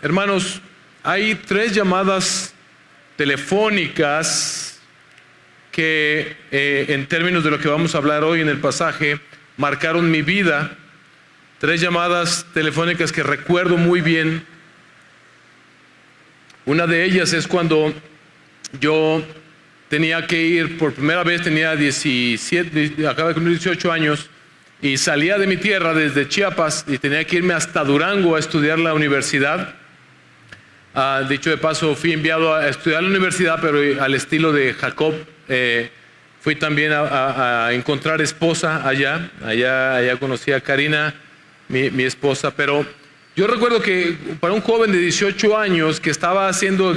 Hermanos, hay 3 llamadas telefónicas que en términos de lo que vamos a hablar hoy en el pasaje, marcaron mi vida. 3 llamadas telefónicas que recuerdo muy bien. Una de ellas es cuando yo tenía que ir, por primera vez tenía 17, acaba de cumplir 18 años, y salía de mi tierra desde Chiapas y tenía que irme hasta Durango a estudiar la universidad. Dicho de paso, fui enviado a estudiar la universidad, pero al estilo de Jacob. Fui también a encontrar esposa allá conocí a Karina, mi esposa. Pero yo recuerdo que para un joven de 18 años que estaba siendo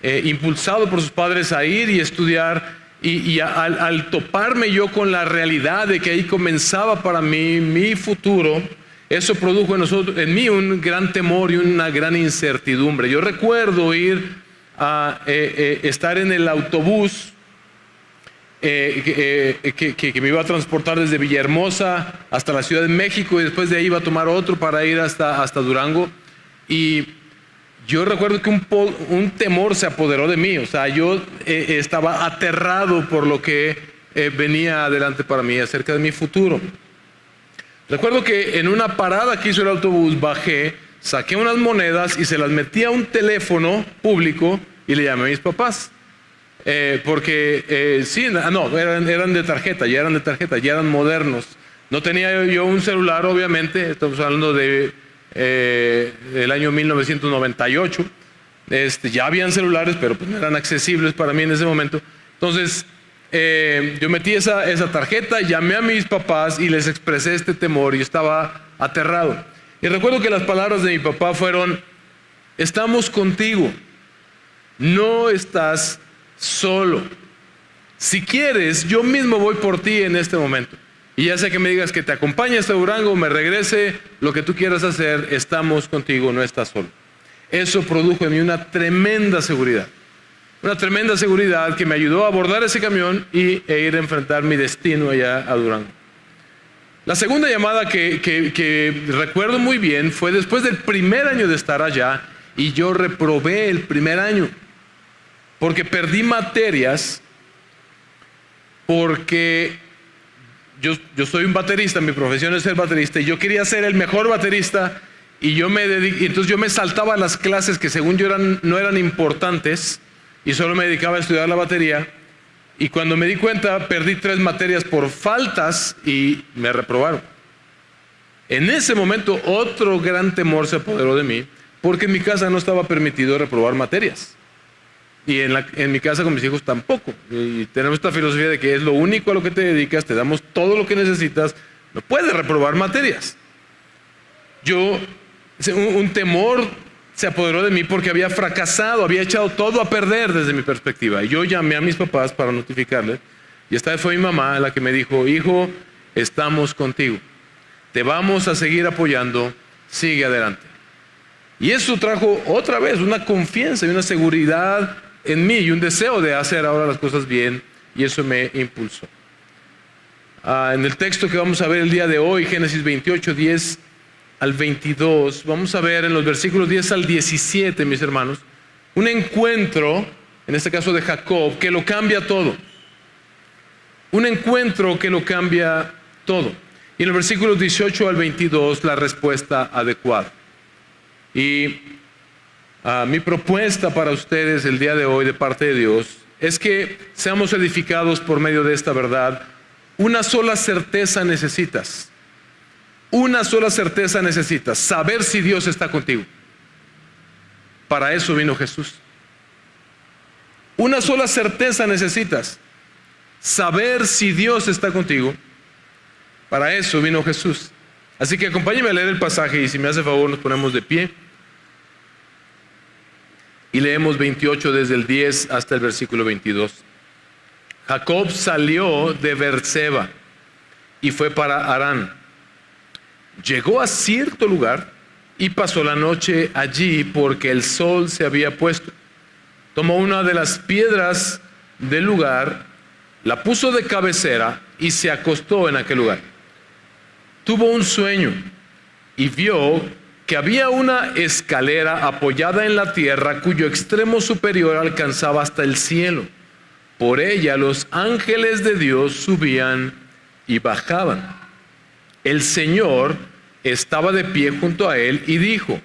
impulsado por sus padres a ir y estudiar, y al toparme yo con la realidad de que ahí comenzaba para mí mi futuro, eso produjo en mí un gran temor y una gran incertidumbre. Yo recuerdo ir a estar en el autobús que me iba a transportar desde Villahermosa hasta la Ciudad de México, y después de ahí iba a tomar otro para ir hasta Durango. Y yo recuerdo que un temor se apoderó de mí. O sea, yo estaba aterrado por lo que venía adelante para mí, acerca de mi futuro. Recuerdo que en una parada que hizo el autobús, bajé, saqué unas monedas y se las metí a un teléfono público y le llamé a mis papás. Porque eran de tarjeta, ya eran modernos. No tenía yo un celular, obviamente. Estamos hablando de el año 1998. Ya habían celulares, pero pues no eran accesibles para mí en ese momento. Entonces yo metí esa tarjeta, llamé a mis papás y les expresé este temor, y estaba aterrado. Y recuerdo que las palabras de mi papá fueron: estamos contigo, no estás solo. Si quieres, yo mismo voy por ti en este momento. Y ya sea que me digas que te acompañe hasta Durango, me regrese, lo que tú quieras hacer, estamos contigo, no estás solo. Eso produjo en mí una tremenda seguridad. Una tremenda seguridad que me ayudó a abordar ese camión e ir a enfrentar mi destino allá a Durango. La segunda llamada que recuerdo muy bien fue después del primer año de estar allá, y yo reprobé el primer año. Porque perdí materias, porque yo soy un baterista, mi profesión es ser baterista, y yo quería ser el mejor baterista, y entonces yo me saltaba las clases que según yo no eran importantes, y solo me dedicaba a estudiar la batería. Y cuando me di cuenta, perdí 3 materias por faltas y me reprobaron. En ese momento, otro gran temor se apoderó de mí, porque en mi casa no estaba permitido reprobar materias. Y en mi casa con mis hijos tampoco. Y tenemos esta filosofía de que es lo único a lo que te dedicas, te damos todo lo que necesitas, no puedes reprobar materias. Un temor se apoderó de mí porque había fracasado, había echado todo a perder desde mi perspectiva. Y yo llamé a mis papás para notificarles, y esta vez fue mi mamá la que me dijo: hijo, estamos contigo, te vamos a seguir apoyando, sigue adelante. Y eso trajo otra vez una confianza y una seguridad en mí, y un deseo de hacer ahora las cosas bien, y eso me impulsó. En el texto que vamos a ver el día de hoy, Génesis 28, 10 al 22, vamos a ver en los versículos 10 al 17, mis hermanos, un encuentro, en este caso de Jacob, que lo cambia todo. Un encuentro que lo cambia todo. Y en los versículos 18 al 22, la respuesta adecuada. Y mi propuesta para ustedes el día de hoy de parte de Dios es que seamos edificados por medio de esta verdad. Una sola certeza necesitas. Una sola certeza necesitas: saber si Dios está contigo. Para eso vino Jesús. Una sola certeza necesitas: saber si Dios está contigo. Para eso vino Jesús. Así que acompáñenme a leer el pasaje, y si me hace favor nos ponemos de pie. Y leemos 28 desde el 10 hasta el versículo 22. Jacob salió de Beerseba y fue para Harán. Llegó a cierto lugar y pasó la noche allí porque el sol se había puesto. Tomó una de las piedras del lugar, la puso de cabecera y se acostó en aquel lugar. Tuvo un sueño y vio que había una escalera apoyada en la tierra cuyo extremo superior alcanzaba hasta el cielo. Por ella los ángeles de Dios subían y bajaban. El Señor estaba de pie junto a él y dijo: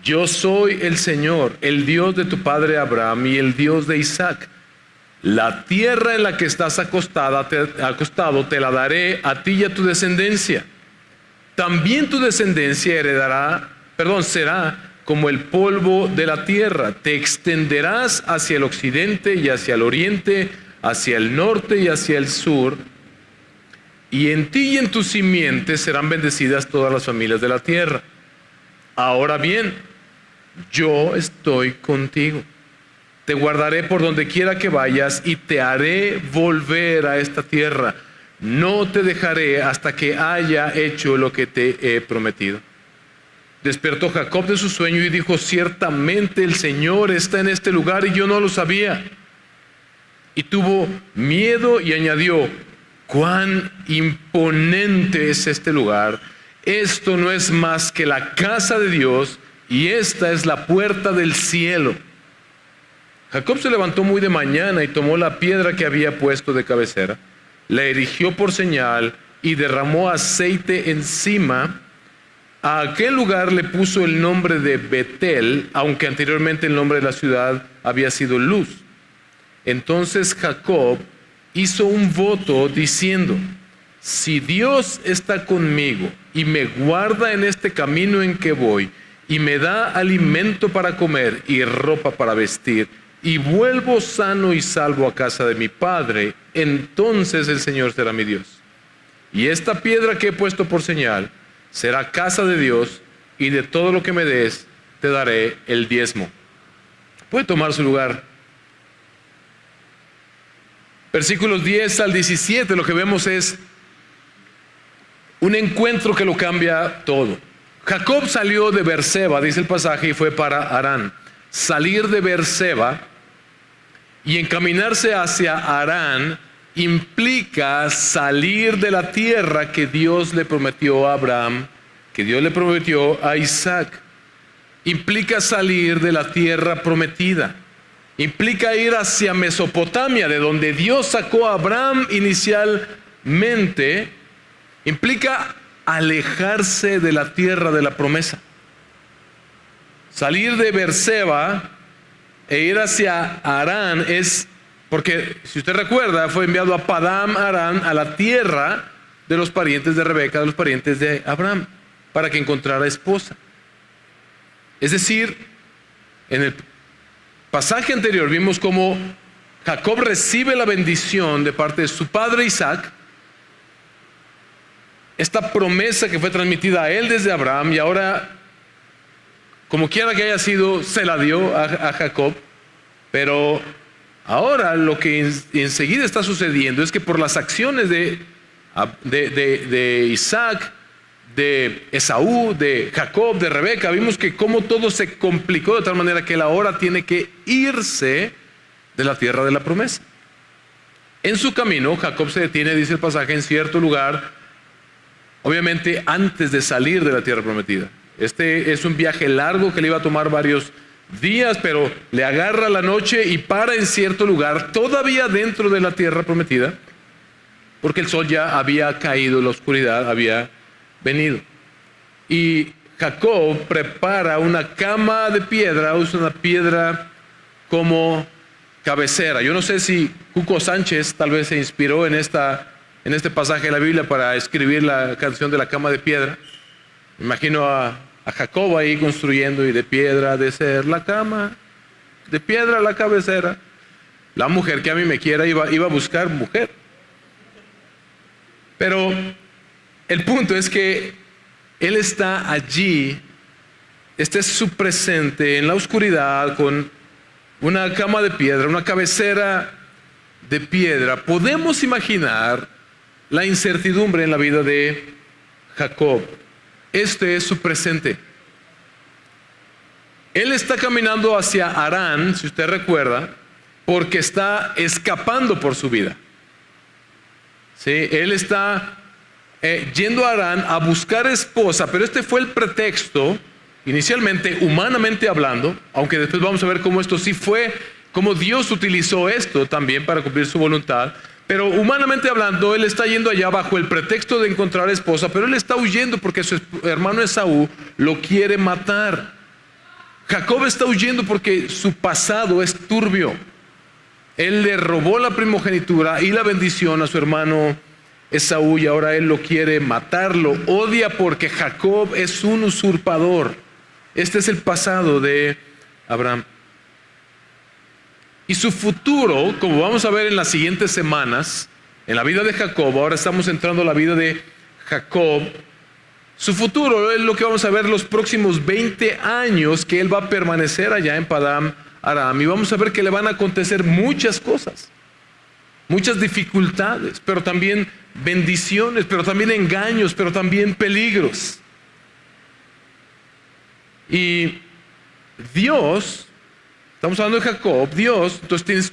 yo soy el Señor, el Dios de tu padre Abraham y el Dios de Isaac. La tierra en la que estás acostado te la daré a ti y a tu descendencia. También tu descendencia será como el polvo de la tierra. Te extenderás hacia el occidente y hacia el oriente, hacia el norte y hacia el sur. Y en ti y en tu simiente serán bendecidas todas las familias de la tierra. Ahora bien, yo estoy contigo. Te guardaré por donde quiera que vayas y te haré volver a esta tierra. No te dejaré hasta que haya hecho lo que te he prometido. Despertó Jacob de su sueño y dijo: ciertamente el Señor está en este lugar y yo no lo sabía. Y tuvo miedo y añadió: cuán imponente es este lugar. Esto no es más que la casa de Dios y esta es la puerta del cielo. Jacob se levantó muy de mañana y tomó la piedra que había puesto de cabecera, la erigió por señal y derramó aceite encima. A aquel lugar le puso el nombre de Betel, aunque anteriormente el nombre de la ciudad había sido Luz. Entonces Jacob hizo un voto diciendo: si Dios está conmigo y me guarda en este camino en que voy, y me da alimento para comer y ropa para vestir, y vuelvo sano y salvo a casa de mi padre, entonces el Señor será mi Dios. Y esta piedra que he puesto por señal será casa de Dios, y de todo lo que me des te daré el diezmo. Puede tomar su lugar. Versículos 10 al 17, lo que vemos es un encuentro que lo cambia todo. Jacob salió de Beerseba, dice el pasaje, y fue para Harán. Salir de Beerseba y encaminarse hacia Harán implica salir de la tierra que Dios le prometió a Abraham, que Dios le prometió a Isaac. Implica salir de la tierra prometida. Implica ir hacia Mesopotamia, de donde Dios sacó a Abraham inicialmente. Implica alejarse de la tierra de la promesa. Salir de Beerseba e ir hacia Harán es porque, si usted recuerda, fue enviado a Padam Harán, a la tierra de los parientes de Rebeca, de los parientes de Abraham, para que encontrara esposa. Es decir, en el pasaje anterior vimos cómo Jacob recibe la bendición de parte de su padre Isaac, esta promesa que fue transmitida a él desde Abraham, y ahora, como quiera que haya sido, se la dio a Jacob. Pero ahora lo que enseguida está sucediendo es que por las acciones de Isaac, de Esaú, de Jacob, de Rebeca, vimos que cómo todo se complicó de tal manera que él ahora tiene que irse de la tierra de la promesa. En su camino, Jacob se detiene, dice el pasaje, en cierto lugar, obviamente antes de salir de la tierra prometida. Este es un viaje largo que le iba a tomar varios días, pero le agarra la noche y para en cierto lugar, todavía dentro de la tierra prometida, porque el sol ya había caído, la oscuridad había venido. Y Jacob prepara una cama de piedra, usa una piedra como cabecera. Yo no sé si Cuco Sánchez tal vez se inspiró en este pasaje de la Biblia para escribir la canción de la cama de piedra. Me imagino a Jacob ahí construyendo, y de piedra de ser la cama, de piedra la cabecera. La mujer que a mí me quiera iba a buscar mujer. Pero el punto es que él está allí, este es su presente en la oscuridad, con una cama de piedra, una cabecera de piedra. Podemos imaginar la incertidumbre en la vida de Jacob. Este es su presente. Él está caminando hacia Harán, si usted recuerda, porque está escapando por su vida. ¿Sí? Él está yendo a Harán a buscar esposa, pero este fue el pretexto inicialmente humanamente hablando, aunque después vamos a ver cómo esto sí fue, cómo Dios utilizó esto también para cumplir su voluntad. Pero humanamente hablando, él está yendo allá bajo el pretexto de encontrar esposa, pero él está huyendo porque su hermano Esaú lo quiere matar. Jacob está huyendo porque su pasado es turbio. Él le robó la primogenitura y la bendición a su hermano Esaú y ahora él lo quiere matar, lo odia porque Jacob es un usurpador. Este es el pasado de Abraham. Y su futuro, como vamos a ver en las siguientes semanas, en la vida de Jacob, ahora estamos entrando a la vida de Jacob, su futuro es lo que vamos a ver los próximos 20 años que él va a permanecer allá en Padán Aram, y vamos a ver que le van a acontecer muchas cosas, muchas dificultades, pero también bendiciones, pero también engaños, pero también peligros. Y Dios, estamos hablando de Jacob, Dios, entonces tienes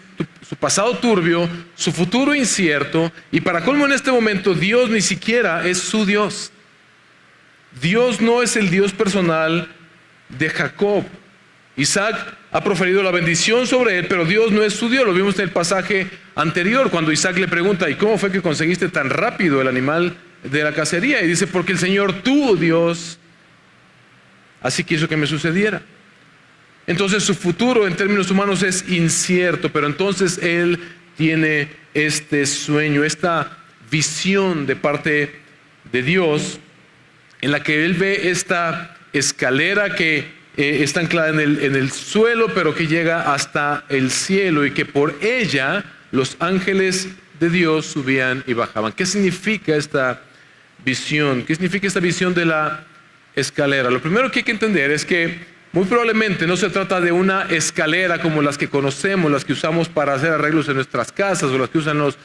su pasado turbio, su futuro incierto, y para colmo en este momento Dios ni siquiera es su Dios. Dios no es el Dios personal de Jacob. Isaac ha proferido la bendición sobre él, pero Dios no es su Dios. Lo vimos en el pasaje anterior, cuando Isaac le pregunta, ¿y cómo fue que conseguiste tan rápido el animal de la cacería? Y dice, porque el Señor, tu Dios, así quiso que me sucediera. Entonces su futuro en términos humanos es incierto, pero entonces él tiene este sueño, esta visión de parte de Dios, en la que él ve esta escalera que está anclada en el suelo, pero que llega hasta el cielo y que por ella los ángeles de Dios subían y bajaban. ¿Qué significa esta visión? ¿Qué significa esta visión de la escalera? Lo primero que hay que entender es que muy probablemente no se trata de una escalera como las que conocemos, las que usamos para hacer arreglos en nuestras casas o las que usan los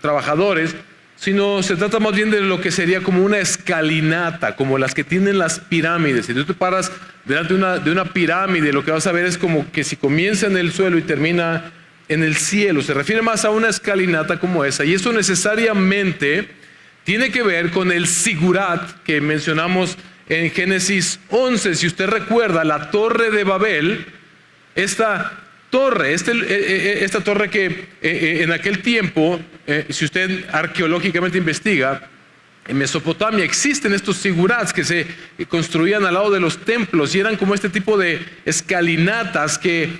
trabajadores, sino se trata más bien de lo que sería como una escalinata, como las que tienen las pirámides. Si tú te paras delante de una pirámide, lo que vas a ver es como que si comienza en el suelo y termina en el cielo. Se refiere más a una escalinata como esa, y eso necesariamente tiene que ver con el sigurat que mencionamos en Génesis 11. Si usted recuerda, la torre de Babel, esta torre que en aquel tiempo, si usted arqueológicamente investiga, en Mesopotamia existen estos sigurats que se construían al lado de los templos y eran como este tipo de escalinatas que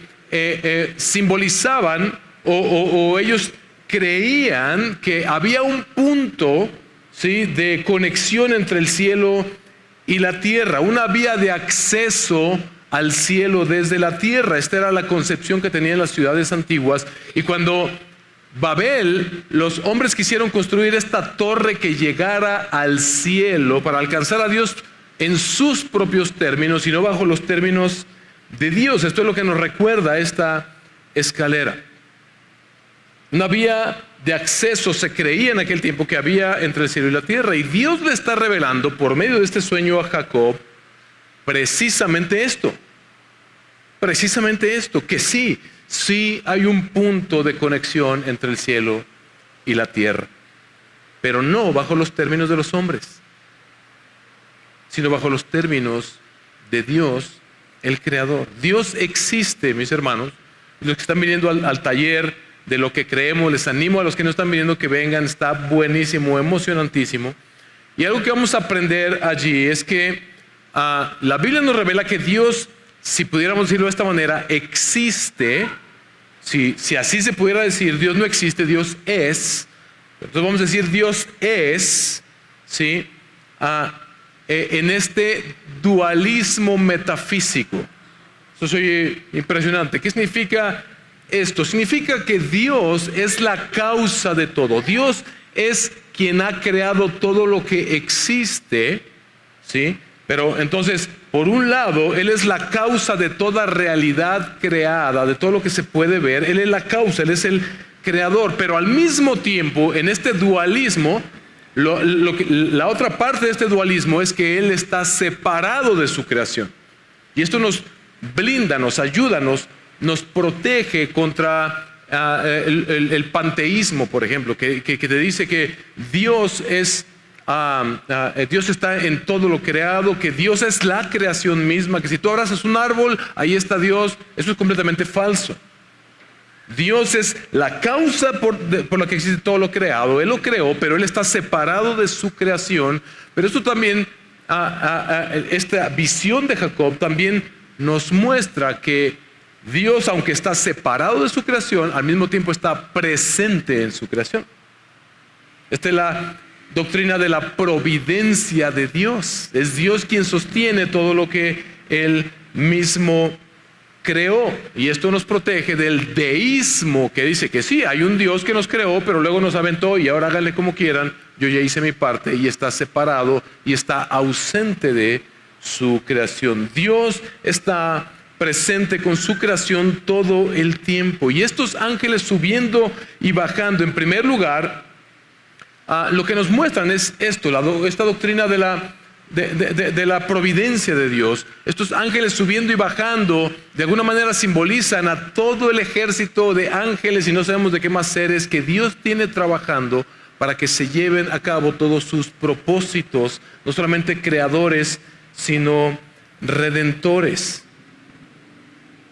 simbolizaban o ellos creían que había un punto, ¿sí?, de conexión entre el cielo y la tierra, una vía de acceso al cielo desde la tierra. Esta era la concepción que tenían las ciudades antiguas. Y cuando Babel, los hombres quisieron construir esta torre que llegara al cielo para alcanzar a Dios en sus propios términos y no bajo los términos de Dios. Esto es lo que nos recuerda esta escalera. Una vía de acceso se creía en aquel tiempo que había entre el cielo y la tierra, y Dios le está revelando por medio de este sueño a Jacob precisamente esto, que sí hay un punto de conexión entre el cielo y la tierra, pero no bajo los términos de los hombres, sino bajo los términos de Dios, el Creador. Dios existe, mis hermanos. Los que están viniendo al taller de lo que creemos, les animo a los que no están viniendo que vengan, está buenísimo, emocionantísimo. Y algo que vamos a aprender allí es que la Biblia nos revela que Dios, si pudiéramos decirlo de esta manera, existe. Si así se pudiera decir, Dios no existe, Dios es. Entonces vamos a decir Dios es, ¿sí?, en este dualismo metafísico. Eso es impresionante. ¿Qué significa esto? Significa que Dios es la causa de todo. Dios es quien ha creado todo lo que existe, ¿sí? Pero entonces, por un lado, Él es la causa de toda realidad creada, de todo lo que se puede ver. Él es la causa, Él es el creador. Pero al mismo tiempo, en este dualismo, la otra parte de este dualismo es que Él está separado de su creación. Y esto nos blinda, nos ayuda, nos protege contra el panteísmo, por ejemplo, que te dice que Dios es Dios está en todo lo creado, que Dios es la creación misma, que si tú abrazas un árbol, ahí está Dios. Eso es completamente falso. Dios es la causa por la que existe todo lo creado. Él lo creó, pero Él está separado de su creación. Pero esto también, esta visión de Jacob también nos muestra que Dios, aunque está separado de su creación, al mismo tiempo está presente en su creación. Esta es la doctrina de la providencia de Dios. Es Dios quien sostiene todo lo que Él mismo creó. Y esto nos protege del deísmo, que dice que sí, hay un Dios que nos creó, pero luego nos aventó y ahora háganle como quieran, yo ya hice mi parte, y está separado y está ausente de su creación. Dios está presente con su creación todo el tiempo. Y estos ángeles subiendo y bajando, en primer lugar, lo que nos muestran es esto, esta doctrina de la providencia de Dios. Estos ángeles subiendo y bajando de alguna manera simbolizan a todo el ejército de ángeles y no sabemos de qué más seres que Dios tiene trabajando para que se lleven a cabo todos sus propósitos, no solamente creadores, sino redentores.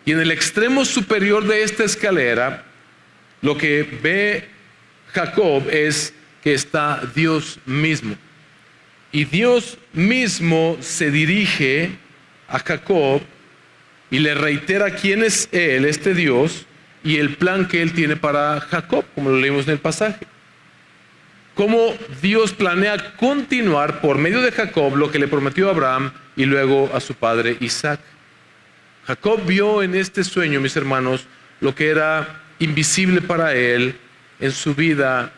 Y en el extremo superior de esta escalera, lo que ve Jacob es que está Dios mismo. Y Dios mismo se dirige a Jacob y le reitera quién es Él, este Dios, y el plan que Él tiene para Jacob, como lo leímos en el pasaje. Cómo Dios planea continuar por medio de Jacob lo que le prometió a Abraham y luego a su padre Isaac. Jacob vio en este sueño, mis hermanos, lo que era invisible para él en su vida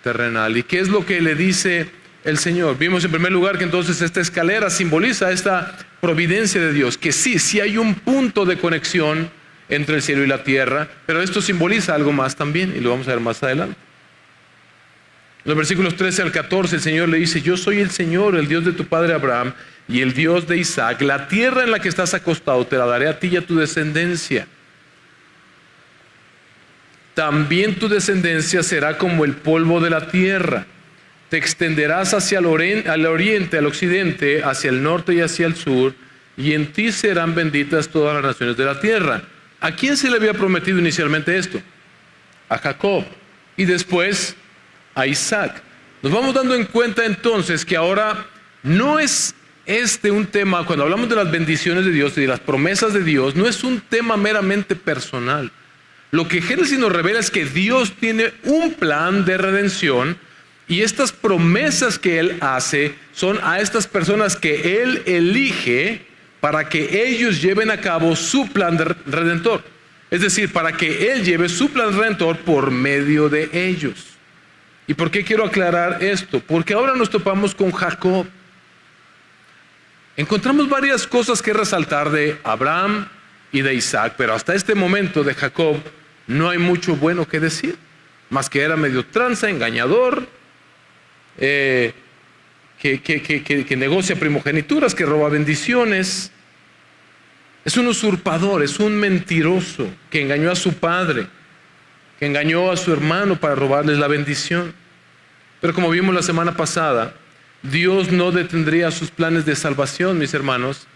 terrenal. ¿Y qué es lo que le dice el Señor? Vimos en primer lugar que entonces esta escalera simboliza esta providencia de Dios, que sí hay un punto de conexión entre el cielo y la tierra, pero esto simboliza algo más también, y lo vamos a ver más adelante. En los versículos 13 al 14 el Señor le dice: yo soy el Señor, el Dios de tu padre Abraham y el Dios de Isaac. La tierra en la que estás acostado te la daré a ti y a tu descendencia. También tu descendencia será como el polvo de la tierra. Te extenderás hacia el oriente, al occidente, hacia el norte y hacia el sur, y en ti serán benditas todas las naciones de la tierra. ¿A quién se le había prometido inicialmente esto? A Jacob. Y después a Isaac. Nos vamos dando en cuenta entonces que ahora no es un tema, cuando hablamos de las bendiciones de Dios y de las promesas de Dios, no es un tema meramente personal. Lo que Génesis nos revela es que Dios tiene un plan de redención y estas promesas que Él hace son a estas personas que Él elige para que ellos lleven a cabo su plan redentor. Es decir, para que Él lleve su plan redentor por medio de ellos. ¿Y por qué quiero aclarar esto? Porque ahora nos topamos con Jacob. Encontramos varias cosas que resaltar de Abraham y de Isaac, pero hasta este momento de Jacob no hay mucho bueno que decir, más que era medio tranza, engañador, que negocia primogenituras, que roba bendiciones. Es un usurpador, es un mentiroso que engañó a su padre, que engañó a su hermano para robarles la bendición. Pero como vimos la semana pasada, Dios no detendría sus planes de salvación, mis hermanos,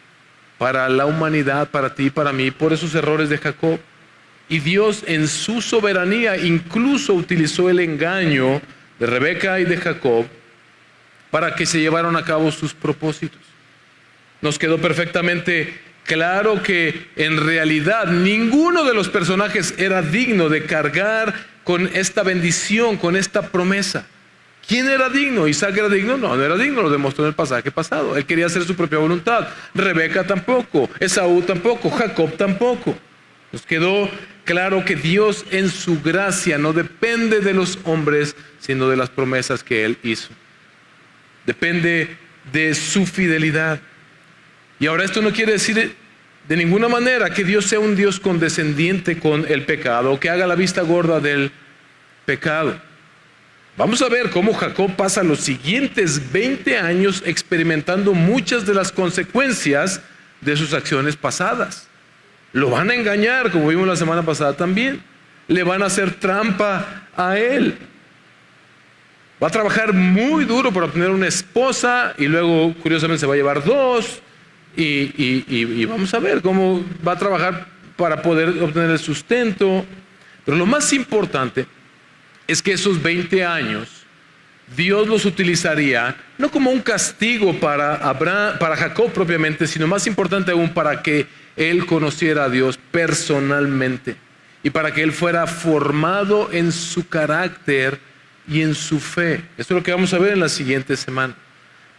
para la humanidad, para ti y para mí, por esos errores de Jacob. Y Dios en su soberanía incluso utilizó el engaño de Rebeca y de Jacob para que se llevaran a cabo sus propósitos. Nos quedó perfectamente claro que en realidad ninguno de los personajes era digno de cargar con esta bendición, con esta promesa. ¿Quién era digno? ¿Isaac era digno? No, no era digno, lo demostró en el pasaje pasado. Él quería hacer su propia voluntad. Rebeca tampoco, Esaú tampoco, Jacob tampoco. Nos quedó claro que Dios en su gracia no depende de los hombres, sino de las promesas que Él hizo. Depende de su fidelidad. Y ahora esto no quiere decir de ninguna manera que Dios sea un Dios condescendiente con el pecado, o que haga la vista gorda del pecado. Vamos a ver cómo Jacob pasa los siguientes 20 años experimentando muchas de las consecuencias de sus acciones pasadas. Lo van a engañar, como vimos la semana pasada también. Le van a hacer trampa a él. Va a trabajar muy duro para obtener una esposa y luego, curiosamente, se va a llevar dos y vamos a ver cómo va a trabajar para poder obtener el sustento. Pero lo más importante es que esos 20 años Dios los utilizaría no como un castigo para Jacob propiamente, sino más importante aún para que él conociera a Dios personalmente y para que él fuera formado en su carácter y en su fe. Esto es lo que vamos a ver en la siguiente semana.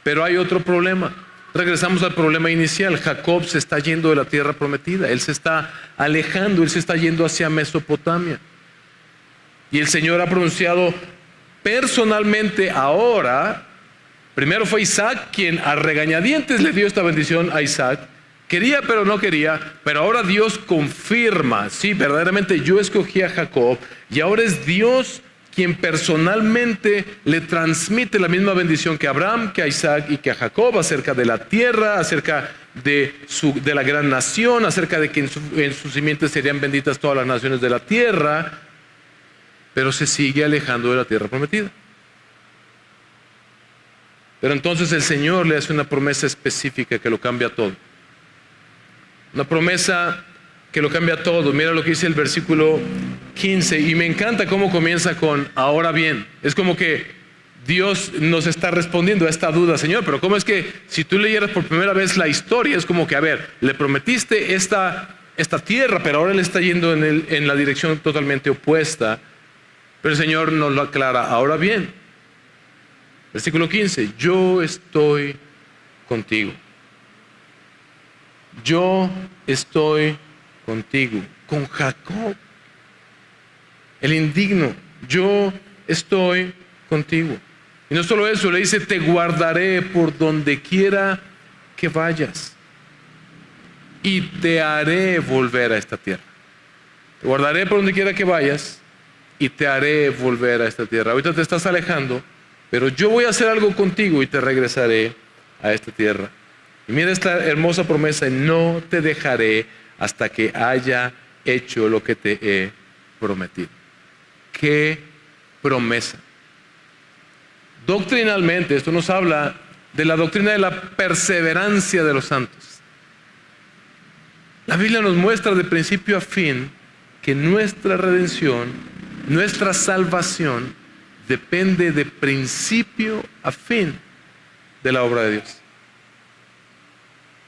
Pero hay otro problema. Regresamos al problema inicial. Jacob se está yendo de la tierra prometida. Él se está alejando, él se está yendo hacia Mesopotamia. Y el Señor ha pronunciado personalmente ahora, primero fue Isaac quien a regañadientes le dio esta bendición a Isaac. Quería pero no quería, pero ahora Dios confirma, sí, verdaderamente yo escogí a Jacob y ahora es Dios quien personalmente le transmite la misma bendición que a Abraham, que a Isaac y que a Jacob acerca de la tierra, acerca de la gran nación, acerca de que en su simiente serían benditas todas las naciones de la tierra, pero se sigue alejando de la tierra prometida. Pero entonces el Señor le hace una promesa específica que lo cambia todo. Una promesa que lo cambia todo. Mira lo que dice el versículo 15. Y me encanta cómo comienza con ahora bien. Es como que Dios nos está respondiendo a esta duda. Señor, pero ¿cómo es que si tú leyeras por primera vez la historia, es como que, a ver, le prometiste esta tierra, pero ahora le está yendo en la dirección totalmente opuesta? Pero el Señor nos lo aclara. Ahora bien, versículo 15. Yo estoy contigo. Yo estoy contigo, con Jacob, el indigno. Yo estoy contigo. Y no solo eso, le dice, te guardaré por donde quiera que vayas y te haré volver a esta tierra. Te guardaré por donde quiera que vayas y te haré volver a esta tierra. Ahorita te estás alejando, pero yo voy a hacer algo contigo y te regresaré a esta tierra. Y mira esta hermosa promesa, no te dejaré hasta que haya hecho lo que te he prometido. ¡Qué promesa! Doctrinalmente, esto nos habla de la doctrina de la perseverancia de los santos. La Biblia nos muestra de principio a fin que nuestra redención, nuestra salvación, depende de principio a fin de la obra de Dios.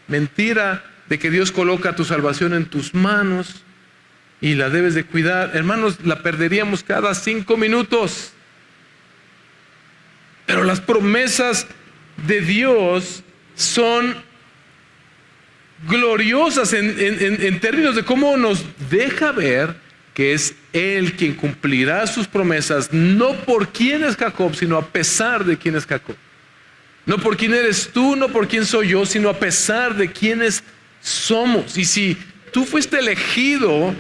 Mentira de que Dios coloca tu salvación en tus manos y la debes de cuidar. Hermanos, la perderíamos cada 5 minutos. Pero las promesas de Dios son gloriosas en términos de cómo nos deja ver que es Él quien cumplirá sus promesas, no por quién es Jacob, sino a pesar de quién es Jacob. No por quién eres tú, no por quién soy yo, sino a pesar de quiénes somos. Y si tú fuiste elegido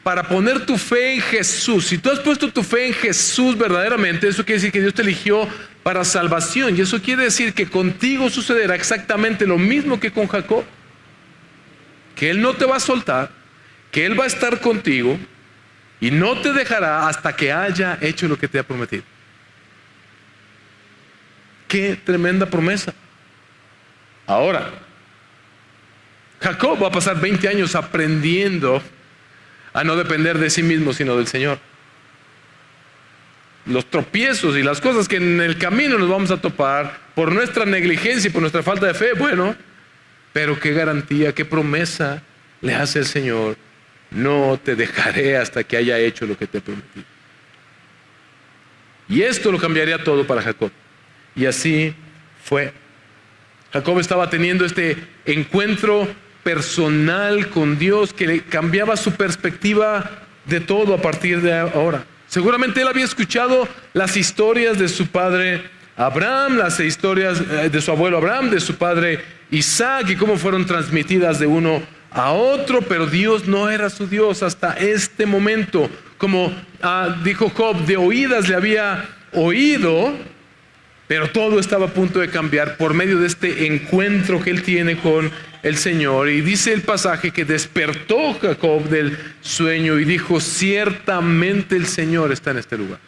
para poner tu fe en Jesús, si tú has puesto tu fe en Jesús verdaderamente, eso quiere decir que Dios te eligió para salvación. Y eso quiere decir que contigo sucederá exactamente lo mismo que con Jacob. Que Él no te va a soltar, que Él va a estar contigo y no te dejará hasta que haya hecho lo que te ha prometido. ¡Qué tremenda promesa! Ahora, Jacob va a pasar 20 años aprendiendo a no depender de sí mismo, sino del Señor. Los tropiezos y las cosas que en el camino nos vamos a topar por nuestra negligencia y por nuestra falta de fe, bueno, pero qué garantía, qué promesa le hace el Señor: no te dejaré hasta que haya hecho lo que te he prometido. Y esto lo cambiaría todo para Jacob. Y así fue. Jacob estaba teniendo este encuentro personal con Dios que le cambiaba su perspectiva de todo a partir de ahora. Seguramente él había escuchado las historias de su padre Abraham, las historias de su abuelo Abraham, de su padre Isaac, y cómo fueron transmitidas de uno a otro, pero Dios no era su Dios hasta este momento. Como dijo Job, de oídas le había oído, pero todo estaba a punto de cambiar por medio de este encuentro que él tiene con el Señor. Y dice el pasaje que despertó Jacob del sueño y dijo: ciertamente el Señor está en este lugar.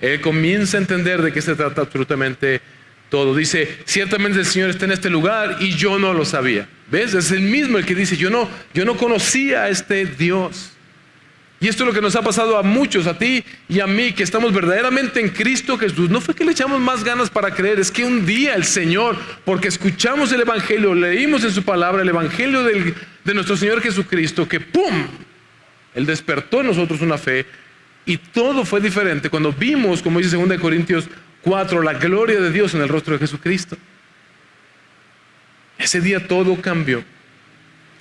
Él comienza a entender de qué se trata absolutamente todo. Dice, ciertamente el Señor está en este lugar y yo no lo sabía. ¿Ves? Es el mismo el que dice, yo no conocía a este Dios. Y esto es lo que nos ha pasado a muchos, a ti y a mí, que estamos verdaderamente en Cristo Jesús. No fue que le echamos más ganas para creer, es que un día el Señor, porque escuchamos el Evangelio, leímos en su palabra el Evangelio de nuestro Señor Jesucristo, que ¡pum! Él despertó en nosotros una fe y todo fue diferente cuando vimos, como dice 2 Corintios 4, la gloria de Dios en el rostro de Jesucristo. Ese día todo cambió.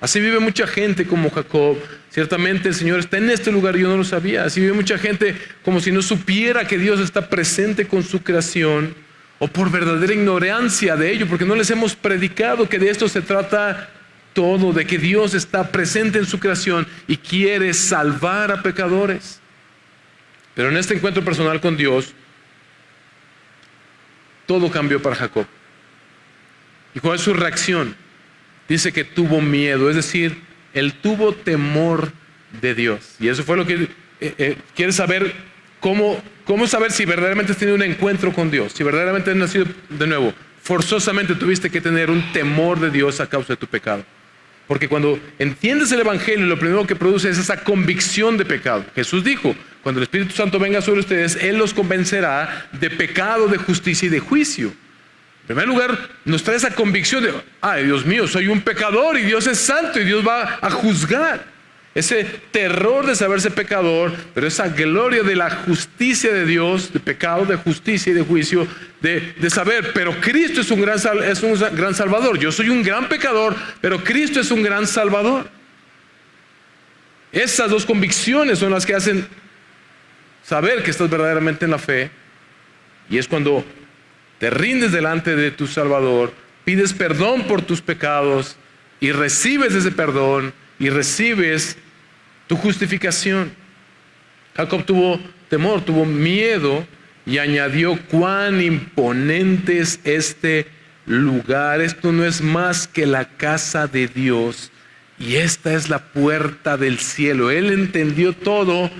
Así vive mucha gente como Jacob. Ciertamente el Señor está en este lugar y yo no lo sabía. Así vive mucha gente como si no supiera que Dios está presente con su creación, o por verdadera ignorancia de ello, porque no les hemos predicado que de esto se trata todo, de que Dios está presente en su creación y quiere salvar a pecadores. Pero en este encuentro personal con Dios, todo cambió para Jacob. ¿Y cuál es su reacción? Dice que tuvo miedo, es decir, él tuvo temor de Dios. Y eso fue lo que quiere saber, cómo saber si verdaderamente has tenido un encuentro con Dios, si verdaderamente has nacido de nuevo. Forzosamente tuviste que tener un temor de Dios a causa de tu pecado. Porque cuando entiendes el Evangelio, lo primero que produce es esa convicción de pecado. Jesús dijo, cuando el Espíritu Santo venga sobre ustedes, Él los convencerá de pecado, de justicia y de juicio. En primer lugar, nos trae esa convicción de, ay, Dios mío, soy un pecador y Dios es santo y Dios va a juzgar. Ese terror de saberse pecador, pero esa gloria de la justicia de Dios, de pecado, de justicia y de juicio, de saber, pero Cristo es un gran Salvador. Yo soy un gran pecador, pero Cristo es un gran Salvador. Esas dos convicciones son las que hacen saber que estás verdaderamente en la fe, y es cuando te rindes delante de tu Salvador, pides perdón por tus pecados y recibes ese perdón y recibes tu justificación. Jacob tuvo temor, tuvo miedo y añadió, cuán imponente es este lugar. Esto no es más que la casa de Dios y esta es la puerta del cielo. Él entendió todo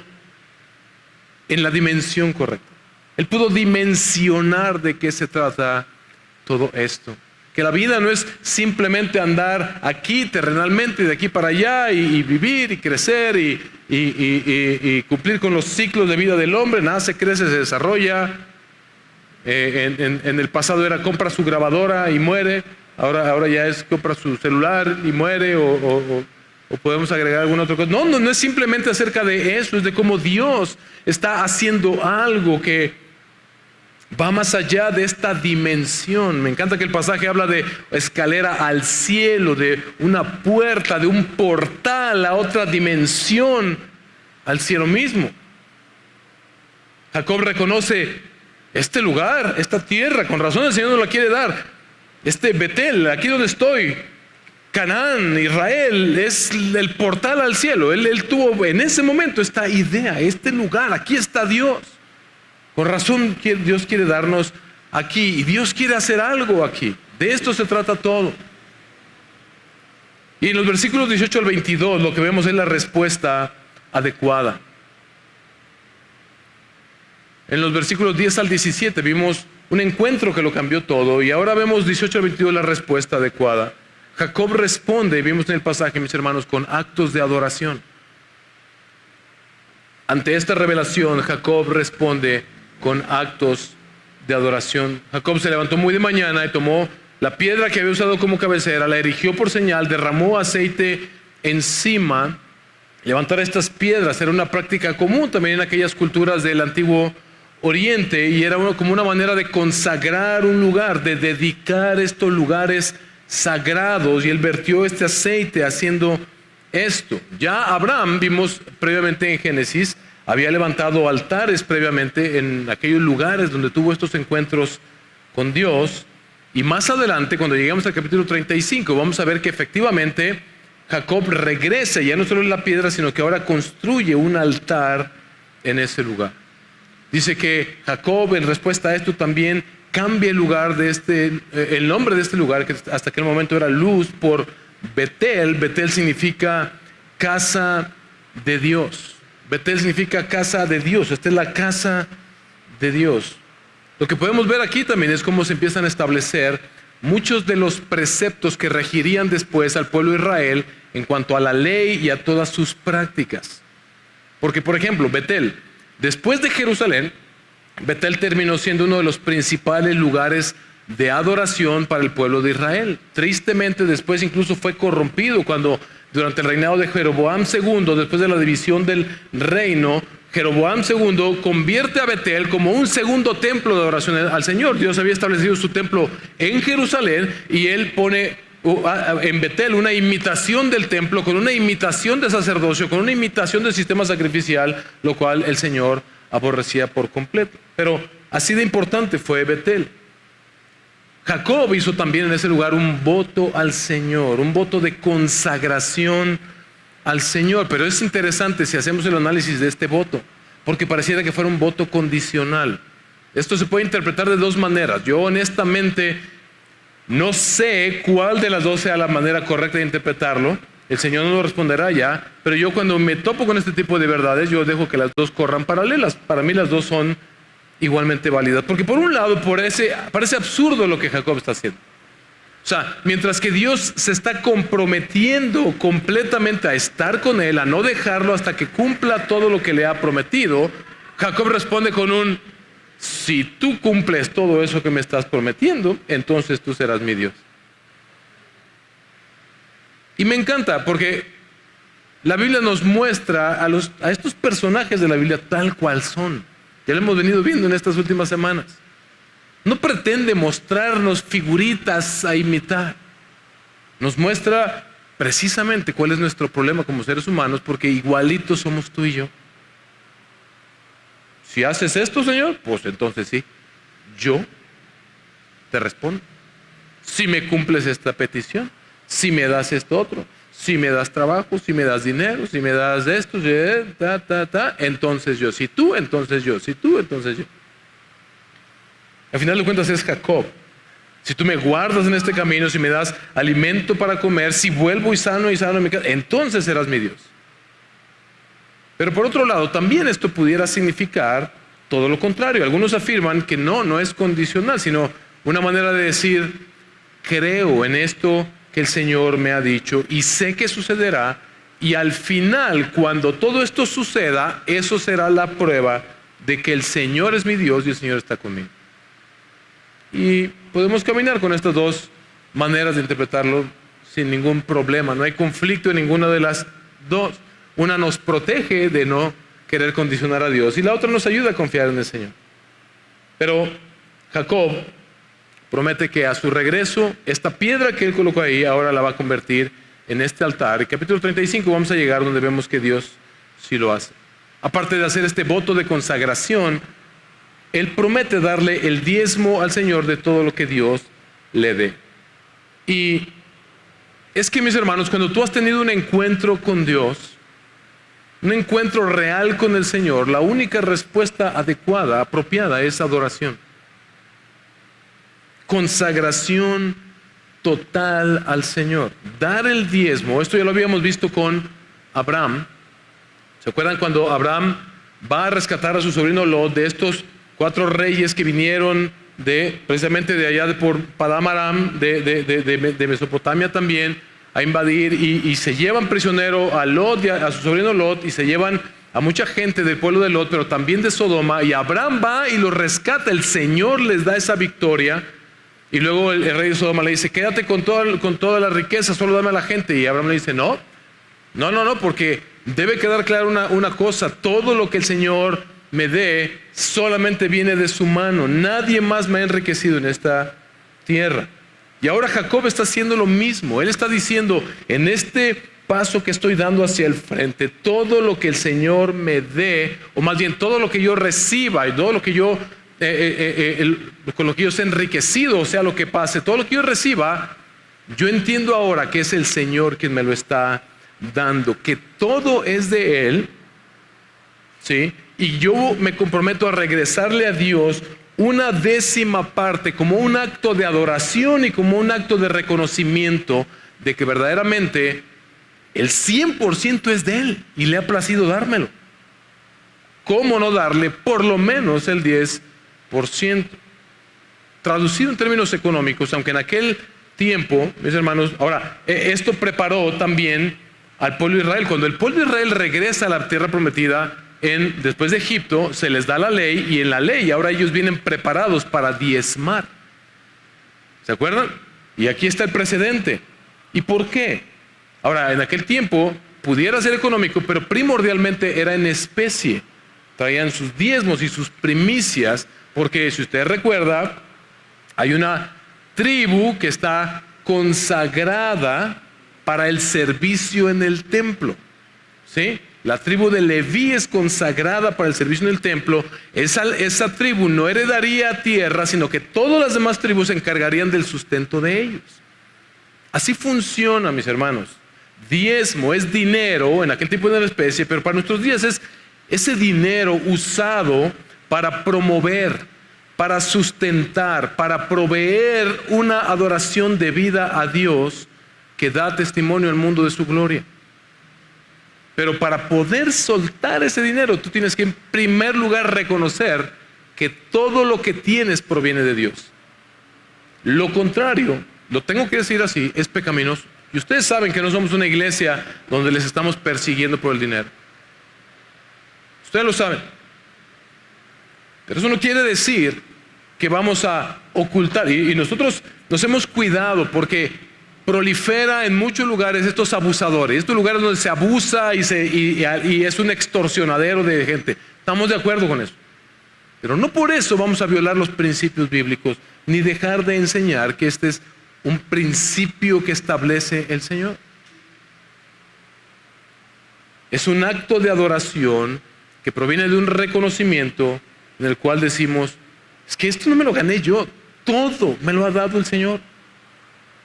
en la dimensión correcta. Él pudo dimensionar de qué se trata todo esto. Que la vida no es simplemente andar aquí terrenalmente, de aquí para allá, y vivir y crecer y cumplir con los ciclos de vida del hombre. Nace, crece, se desarrolla. En el pasado era compra su grabadora y muere. Ahora ya es compra su celular y muere, o podemos agregar alguna otra cosa. No es simplemente acerca de eso, es de cómo Dios está haciendo algo que va más allá de esta dimensión. Me encanta que el pasaje habla de escalera al cielo, de una puerta, de un portal a otra dimensión, al cielo mismo. Jacob reconoce este lugar, esta tierra, con razón el Señor nos la quiere dar. Este Betel, aquí donde estoy, Canaán, Israel, es el portal al cielo. Él tuvo en ese momento esta idea, este lugar, aquí está Dios. Con razón Dios quiere darnos aquí y Dios quiere hacer algo aquí. De esto se trata todo. Y en los versículos 18 al 22 lo que vemos es la respuesta adecuada. En los versículos 10 al 17 vimos un encuentro que lo cambió todo, y ahora vemos 18 al 22 la respuesta adecuada. Jacob responde, vimos en el pasaje, mis hermanos, con actos de adoración. Ante esta revelación, Jacob responde con actos de adoración. Jacob se levantó muy de mañana y tomó la piedra que había usado como cabecera, la erigió por señal, derramó aceite encima. Levantar estas piedras era una práctica común también en aquellas culturas del Antiguo Oriente, y era como una manera de consagrar un lugar, de dedicar estos lugares sagrados, y él vertió este aceite haciendo esto. Ya Abraham, vimos previamente en Génesis, había levantado altares previamente en aquellos lugares donde tuvo estos encuentros con Dios. Y más adelante, cuando lleguemos al capítulo 35, vamos a ver que efectivamente Jacob regresa, ya no solo en la piedra, sino que ahora construye un altar en ese lugar. Dice que Jacob, en respuesta a esto, también cambia el lugar de el nombre de este lugar, que hasta aquel momento era Luz, por Betel. Betel significa casa de Dios. Betel significa casa de Dios. Esta es la casa de Dios. Lo que podemos ver aquí también es cómo se empiezan a establecer muchos de los preceptos que regirían después al pueblo de Israel en cuanto a la ley y a todas sus prácticas. Porque, por ejemplo, Betel, después de Jerusalén, Betel terminó siendo uno de los principales lugares de adoración para el pueblo de Israel. Tristemente, después incluso fue corrompido cuando durante el reinado de Jeroboam II, después de la división del reino, Jeroboam II convierte a Betel como un segundo templo de adoración al Señor. Dios había establecido su templo en Jerusalén y él pone en Betel una imitación del templo, con una imitación de sacerdocio, con una imitación del sistema sacrificial, lo cual el Señor aborrecía por completo. Pero así de importante fue Betel. Jacob hizo también en ese lugar un voto al Señor, un voto de consagración al Señor. Pero es interesante si hacemos el análisis de este voto, porque pareciera que fuera un voto condicional. Esto se puede interpretar de dos maneras. Yo honestamente no sé cuál de las dos sea la manera correcta de interpretarlo. El Señor no lo responderá ya, pero yo cuando me topo con este tipo de verdades, yo dejo que las dos corran paralelas. Para mí las dos son igualmente válidas, porque por un lado parece absurdo lo que Jacob está haciendo. O sea, mientras que Dios se está comprometiendo completamente a estar con él, a no dejarlo hasta que cumpla todo lo que le ha prometido, Jacob responde con un: si tú cumples todo eso que me estás prometiendo, entonces tú serás mi Dios. Y me encanta porque la Biblia nos muestra a estos personajes de la Biblia tal cual son. Ya lo hemos venido viendo en estas últimas semanas. No pretende mostrarnos figuritas a imitar. Nos muestra precisamente cuál es nuestro problema como seres humanos, porque igualitos somos tú y yo. Si haces esto, Señor, pues entonces sí, yo te respondo. Si me cumples esta petición, si me das esto otro, si me das trabajo, si me das dinero, si me das esto, entonces yo. Si tú, entonces yo. Si tú, entonces yo. Al final de cuentas es Jacob. Si tú me guardas en este camino, si me das alimento para comer, si vuelvo y sano en mi casa, entonces serás mi Dios. Pero por otro lado, también esto pudiera significar todo lo contrario. Algunos afirman que no es condicional, sino una manera de decir: creo en esto que el Señor me ha dicho y sé que sucederá, y al final, cuando todo esto suceda, eso será la prueba de que el Señor es mi Dios y el Señor está conmigo. Y podemos caminar con estas dos maneras de interpretarlo sin ningún problema. No hay conflicto en ninguna de las dos. Una nos protege de no querer condicionar a Dios y la otra nos ayuda a confiar en el Señor. Pero Jacob promete que a su regreso, esta piedra que él colocó ahí, ahora la va a convertir en este altar. En capítulo 35 vamos a llegar donde vemos que Dios sí lo hace. Aparte de hacer este voto de consagración, él promete darle el diezmo al Señor de todo lo que Dios le dé. Y es que, mis hermanos, cuando tú has tenido un encuentro con Dios, un encuentro real con el Señor, la única respuesta adecuada, apropiada, es adoración. Consagración total al Señor. Dar el diezmo, esto ya lo habíamos visto con Abraham. ¿Se acuerdan cuando Abraham va a rescatar a su sobrino Lot de estos 4 reyes que vinieron precisamente de allá por Padam Aram, de Mesopotamia también, a invadir y se llevan prisionero a Lot, a su sobrino Lot, y se llevan a mucha gente del pueblo de Lot, pero también de Sodoma, y Abraham va y los rescata. El Señor les da esa victoria, y luego el rey de Sodoma le dice: quédate con toda la riqueza, solo dame a la gente. Y Abraham le dice: no, porque debe quedar claro una cosa: todo lo que el Señor me dé solamente viene de su mano. Nadie más me ha enriquecido en esta tierra. Y ahora Jacob está haciendo lo mismo. Él está diciendo: en este paso que estoy dando hacia el frente, todo lo que el Señor me dé, o más bien todo lo que yo reciba y todo lo que yo con lo que yo sea enriquecido, o sea lo que pase, todo lo que yo reciba, yo entiendo ahora que es el Señor quien me lo está dando, que todo es de Él, ¿sí? Y yo me comprometo a regresarle a Dios una 10ª parte como un acto de adoración y como un acto de reconocimiento de que verdaderamente el 100% es de Él y le ha placido dármelo. ¿Cómo no darle por lo menos el 10%? Traducido en términos económicos, aunque en aquel tiempo, mis hermanos, ahora, esto preparó también al pueblo de Israel. Cuando el pueblo de Israel regresa a la tierra prometida, después de Egipto, se les da la ley, y en la ley ahora ellos vienen preparados para diezmar. ¿Se acuerdan? Y aquí está el precedente. ¿Y por qué? Ahora, en aquel tiempo pudiera ser económico, pero primordialmente era en especie. Traían sus diezmos y sus primicias, porque si usted recuerda, hay una tribu que está consagrada para el servicio en el templo. ¿Sí? La tribu de Leví es consagrada para el servicio en el templo. Esa tribu no heredaría tierra, sino que todas las demás tribus se encargarían del sustento de ellos. Así funciona, mis hermanos. Diezmo es dinero, en aquel tiempo de la especie, pero para nuestros días es ese dinero usado para promover, para sustentar, para proveer una adoración debida a Dios que da testimonio al mundo de su gloria. Pero para poder soltar ese dinero, tú tienes que en primer lugar reconocer que todo lo que tienes proviene de Dios. Lo contrario, lo tengo que decir así, es pecaminoso. Y ustedes saben que no somos una iglesia donde les estamos persiguiendo por el dinero. Ustedes lo saben. Pero eso no quiere decir que vamos a ocultar. Y nosotros nos hemos cuidado porque prolifera en muchos lugares estos abusadores, estos lugares donde se abusa y es un extorsionadero de gente. Estamos de acuerdo con eso. Pero no por eso vamos a violar los principios bíblicos, ni dejar de enseñar que este es un principio que establece el Señor. Es un acto de adoración que proviene de un reconocimiento en el cual decimos, es que esto no me lo gané yo, todo me lo ha dado el Señor.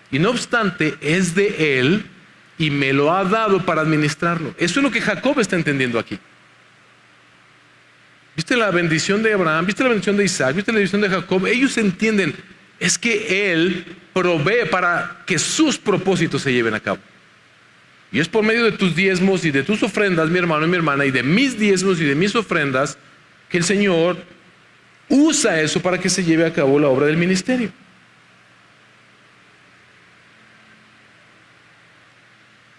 Y no obstante, es de Él y me lo ha dado para administrarlo. Eso es lo que Jacob está entendiendo aquí. ¿Viste la bendición de Abraham? ¿Viste la bendición de Isaac? ¿Viste la bendición de Jacob? Ellos entienden, es que Él provee para que sus propósitos se lleven a cabo. Y es por medio de tus diezmos y de tus ofrendas, mi hermano y mi hermana, y de mis diezmos y de mis ofrendas, que el Señor usa eso para que se lleve a cabo la obra del ministerio.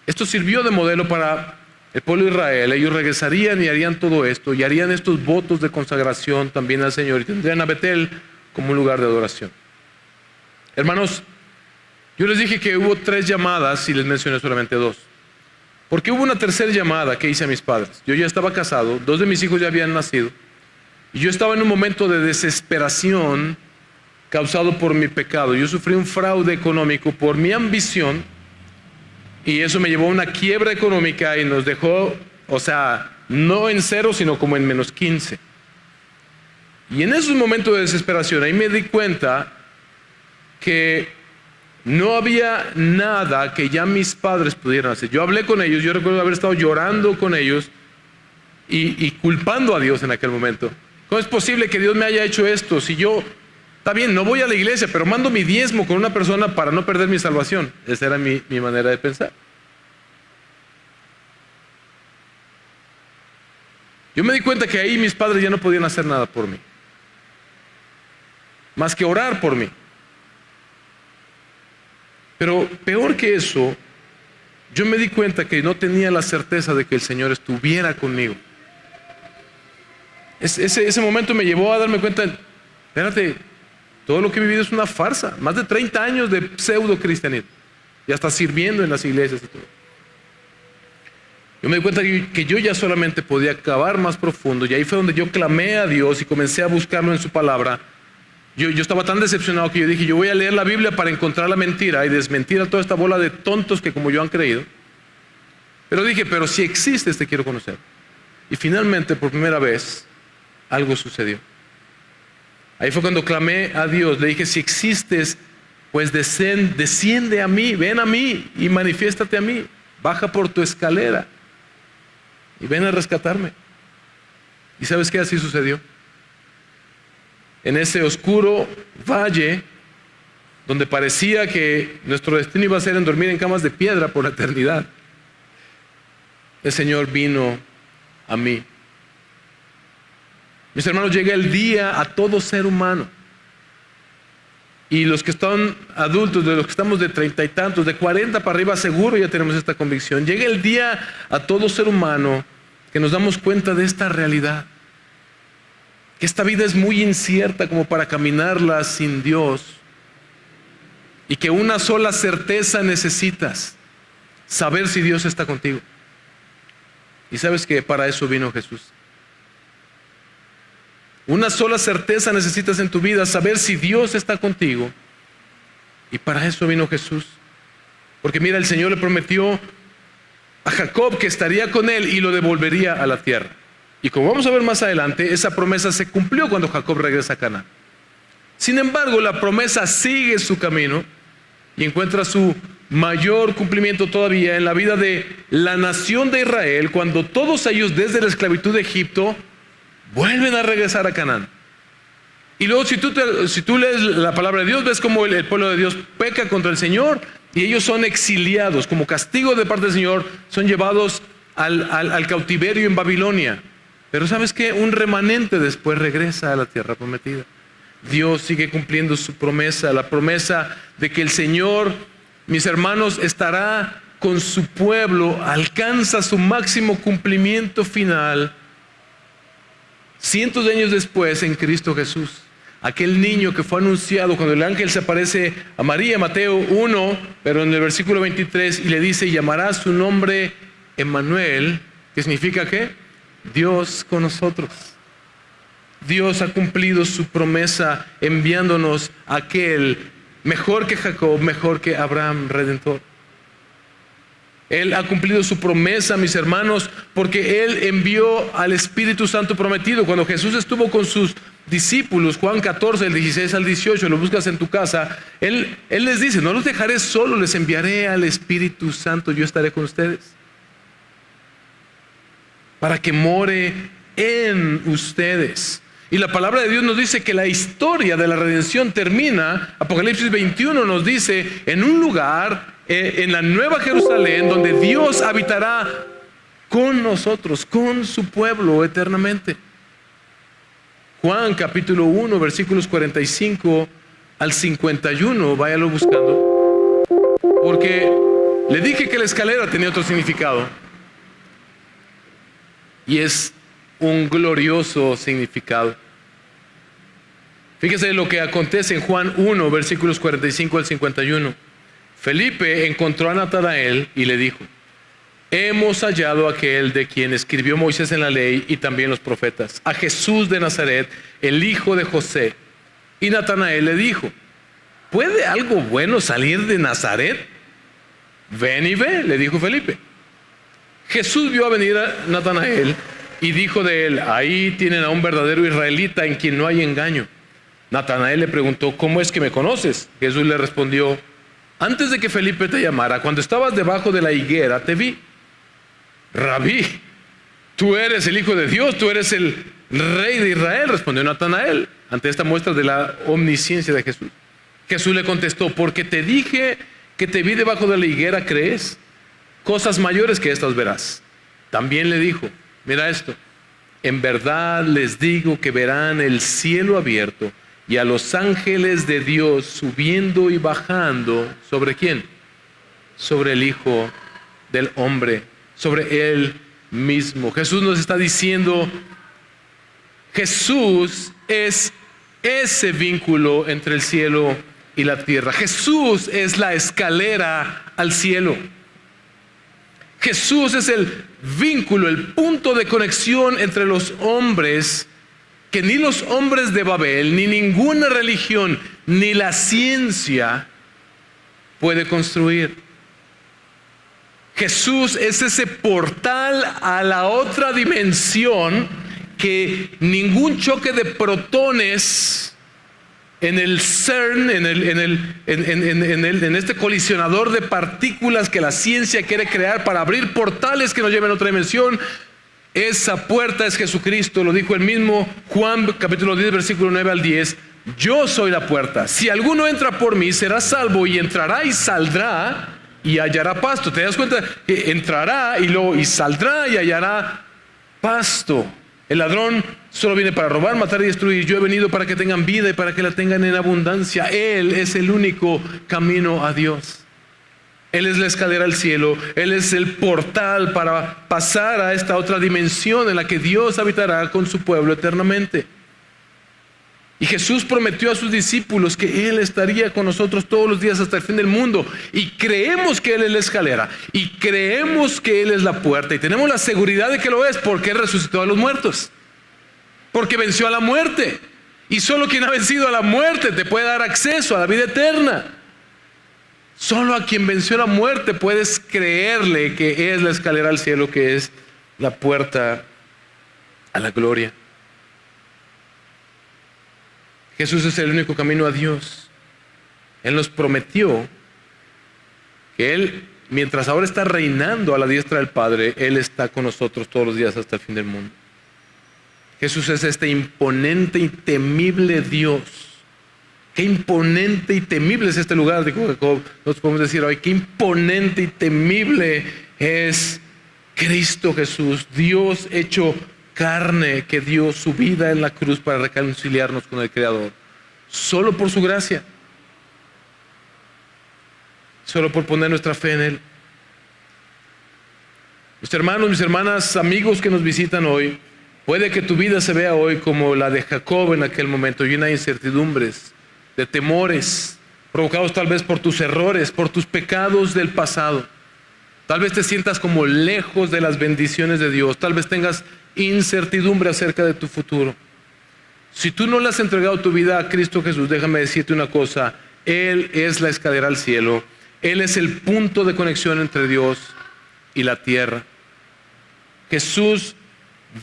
Esto sirvió de modelo para el pueblo de Israel. Ellos regresarían y harían todo esto, y harían estos votos de consagración también al Señor, y tendrían a Betel como un lugar de adoración. Hermanos, yo les dije que hubo 3 llamadas y les mencioné solamente 2. Porque hubo una tercera llamada que hice a mis padres. Yo ya estaba casado, 2 de mis hijos ya habían nacido, y yo estaba en un momento de desesperación causado por mi pecado. Yo sufrí un fraude económico por mi ambición, y eso me llevó a una quiebra económica y nos dejó, no en 0, sino como en menos 15. Y en esos momentos de desesperación, ahí me di cuenta que no había nada que ya mis padres pudieran hacer. Yo hablé con ellos, yo recuerdo haber estado llorando con ellos y culpando a Dios en aquel momento. ¿Cómo es posible que Dios me haya hecho esto? Si yo, está bien, no voy a la iglesia, pero mando mi diezmo con una persona para no perder mi salvación. Esa era mi manera de pensar. Yo me di cuenta que ahí mis padres ya no podían hacer nada por mí, más que orar por mí. Pero peor que eso, yo me di cuenta que no tenía la certeza de que el Señor estuviera conmigo. Ese momento me llevó a darme cuenta, espérate, todo lo que he vivido es una farsa. Más de 30 años de pseudo cristianismo, y hasta sirviendo en las iglesias y todo. Yo me di cuenta que yo ya solamente podía cavar más profundo, y ahí fue donde yo clamé a Dios y comencé a buscarlo en su palabra. Yo estaba tan decepcionado que yo dije, yo voy a leer la Biblia para encontrar la mentira y desmentir a toda esta bola de tontos que como yo han creído. Pero dije, pero si existes, te quiero conocer. Y finalmente, por primera vez, algo sucedió. Ahí fue cuando clamé a Dios. Le dije, si existes, pues desciende a mí, ven a mí y manifiéstate a mí. Baja por tu escalera y ven a rescatarme. ¿Y sabes qué? Así sucedió. En ese oscuro valle, donde parecía que nuestro destino iba a ser en dormir en camas de piedra por la eternidad, el Señor vino a mí. Mis hermanos, llega el día a todo ser humano. Y los que están adultos, de los que estamos de 30 y tantos, de 40 para arriba, seguro ya tenemos esta convicción. Llega el día a todo ser humano que nos damos cuenta de esta realidad. Que esta vida es muy incierta como para caminarla sin Dios. Y que una sola certeza necesitas: saber si Dios está contigo. Y sabes que para eso vino Jesús. Una sola certeza necesitas en tu vida: saber si Dios está contigo. Y para eso vino Jesús. Porque mira, el Señor le prometió a Jacob que estaría con él y lo devolvería a la tierra. Y como vamos a ver más adelante, esa promesa se cumplió cuando Jacob regresa a Canaán. Sin embargo, la promesa sigue su camino y encuentra su mayor cumplimiento todavía en la vida de la nación de Israel, cuando todos ellos, desde la esclavitud de Egipto, vuelven a regresar a Canaán. Y luego si tú lees la palabra de Dios, ves cómo el pueblo de Dios peca contra el Señor y ellos son exiliados. Como castigo de parte del Señor, son llevados al cautiverio en Babilonia. Pero ¿sabes qué? Un remanente después regresa a la tierra prometida. Dios sigue cumpliendo su promesa, la promesa de que el Señor, mis hermanos, estará con su pueblo, alcanza su máximo cumplimiento final cientos de años después en Cristo Jesús. Aquel niño que fue anunciado cuando el ángel se aparece a María, Mateo 1, pero en el versículo 23, y le dice: llamará su nombre Emmanuel, que significa ¿qué? Dios con nosotros. Dios ha cumplido su promesa enviándonos a aquel mejor que Jacob, mejor que Abraham, redentor. Él ha cumplido su promesa, mis hermanos, porque Él envió al Espíritu Santo prometido. Cuando Jesús estuvo con sus discípulos, Juan 14, del 16 al 18, lo buscas en tu casa, Él les dice: no los dejaré solos, les enviaré al Espíritu Santo, yo estaré con ustedes, para que more en ustedes. Y la palabra de Dios nos dice que la historia de la redención termina, Apocalipsis 21 nos dice, en un lugar, en la Nueva Jerusalén, donde Dios habitará con nosotros, con su pueblo eternamente. Juan capítulo 1, versículos 45 al 51, váyalo buscando, porque le dije que la escalera tenía otro significado, y es un glorioso significado. Fíjese lo que acontece en Juan 1, versículos 45 al 51. Felipe encontró a Natanael y le dijo: hemos hallado a aquel de quien escribió Moisés en la ley y también los profetas, a Jesús de Nazaret, el hijo de José. Y Natanael le dijo: ¿puede algo bueno salir de Nazaret? Ven y ve, le dijo Felipe. Jesús vio a venir a Natanael y dijo de él: ahí tienen a un verdadero israelita en quien no hay engaño. Natanael le preguntó: ¿cómo es que me conoces? Jesús le respondió: antes de que Felipe te llamara, cuando estabas debajo de la higuera, te vi. Rabí, tú eres el Hijo de Dios, tú eres el Rey de Israel, respondió Natanael ante esta muestra de la omnisciencia de Jesús. Jesús le contestó: porque te dije que te vi debajo de la higuera, ¿crees? Cosas mayores que estas verás. También le dijo: mira esto, en verdad les digo que verán el cielo abierto y a los ángeles de Dios subiendo y bajando. ¿Sobre quién? Sobre el Hijo del Hombre, sobre Él mismo. Jesús nos está diciendo, Jesús es ese vínculo entre el cielo y la tierra. Jesús es la escalera al cielo. Jesús es el vínculo, el punto de conexión entre los hombres que ni los hombres de Babel, ni ninguna religión, ni la ciencia puede construir. Jesús es ese portal a la otra dimensión que ningún choque de protones en el CERN, en este colisionador de partículas que la ciencia quiere crear para abrir portales que nos lleven a otra dimensión. Esa puerta es Jesucristo, lo dijo el mismo Juan capítulo 10, versículo 9 al 10. Yo soy la puerta. Si alguno entra por mí, será salvo, y entrará y saldrá y hallará pasto. ¿Te das cuenta? Entrará y saldrá y hallará pasto. El ladrón solo viene para robar, matar y destruir. Yo he venido para que tengan vida y para que la tengan en abundancia. Él es el único camino a Dios. Él es la escalera al cielo. Él es el portal para pasar a esta otra dimensión en la que Dios habitará con su pueblo eternamente. Y Jesús prometió a sus discípulos que Él estaría con nosotros todos los días hasta el fin del mundo. Y creemos que Él es la escalera. Y creemos que Él es la puerta. Y tenemos la seguridad de que lo es porque Él resucitó a los muertos. Porque venció a la muerte. Y solo quien ha vencido a la muerte te puede dar acceso a la vida eterna. Solo a quien venció la muerte puedes creerle que es la escalera al cielo, que es la puerta a la gloria. Jesús es el único camino a Dios. Él nos prometió que Él, mientras ahora está reinando a la diestra del Padre, Él está con nosotros todos los días hasta el fin del mundo. Jesús es este imponente y temible Dios. Qué imponente y temible es este lugar, dijo Jacob. Nos podemos decir hoy, qué imponente y temible es Cristo Jesús, Dios hecho carne, que dio su vida en la cruz para reconciliarnos con el Creador. Solo por su gracia. Solo por poner nuestra fe en Él. Mis hermanos, mis hermanas, amigos que nos visitan hoy, puede que tu vida se vea hoy como la de Jacob en aquel momento, llena de incertidumbres, de temores, provocados tal vez por tus errores, por tus pecados del pasado. Tal vez te sientas como lejos de las bendiciones de Dios. Tal vez tengas incertidumbre acerca de tu futuro. Si tú no le has entregado tu vida a Cristo Jesús, déjame decirte una cosa. Él es la escalera al cielo. Él es el punto de conexión entre Dios y la tierra. Jesús